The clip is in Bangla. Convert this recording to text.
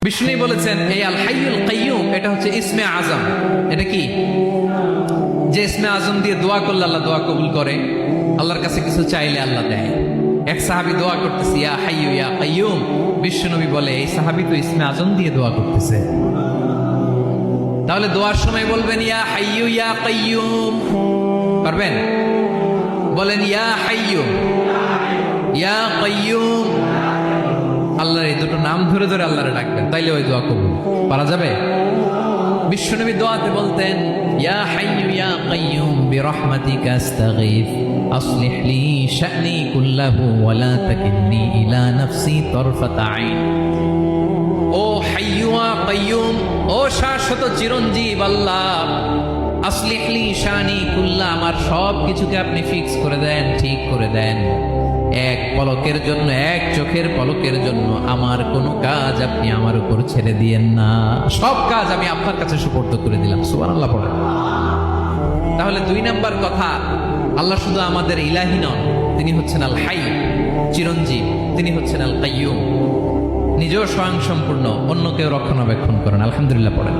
বিষ্ণু বলেছেন এই আল হাইয়ুল কাইয়ুম এটা হচ্ছে ইসমে আজম। এটা কি? যে ইসমে আজম দিয়ে দোয়া করলে আল্লাহ দোয়া কবুল করে, আল্লাহর কাছে কিছু চাইলে আল্লাহ দেয়। এক সাহাবী দোয়া করতেছে ইয়া হাইয়ু ইয়া কাইয়ুম, বিষ্ণু নবী বলে এই সাহাবী তো ইসমে আজম দিয়ে দোয়া করতেছে। তাহলে দোয়ার সময় বলবেন ইয়া হাইয়ু ইয়া কাইয়ুম, পারবেন? বলেন ইয়া হাইয়ু ইয়া কাইয়ুম। আল্লাহর এই দুটো নাম ধরে ধরে আল্লাহরে ডাকবেন, তাইলে ওই দোয়া কবুল। পারা যাবে? বিশ্বনবী দোয়াতে বলতেন ইয়া হাইয়ু ইয়া কাইয়ুম বিরহমাতিকা আস্তাগীথ আসলিহ লি শা'নি কুল্লাহু ওয়া লা তাকিলনি ইলা নাফসি তারফাতা আইন। ও হাইয়ু ওয়া কাইয়ুম, ও শাশ্বত চিরঞ্জীব আল্লাহ, আসলিহ লি শা'নি কুল্লাহ, আমার সব কিছুকে আপনি ফিক্স করে দেন, ঠিক করে দেন। এক পলকের জন্য, এক চোখের পলকের জন্য আমার কোনো কাজ আপনি আমার উপর ছেড়ে দিয়েন না, সব কাজ আমি আপনার কাছে সুপর্দ করে দিলাম। সুবহানাল্লাহ পড়ে। তাহলে দুই নাম্বার কথা, আল্লাহ শুধু আমাদের ইলাহি নন, তিনি হচ্ছেন আল হাই, চিরঞ্জীব, তিনি হচ্ছেন আল কাইয়ুম, নিজেও স্বয়ং সম্পূর্ণ, অন্যকেও রক্ষণাবেক্ষণ করেন। আলহামদুলিল্লাহ পড়েন।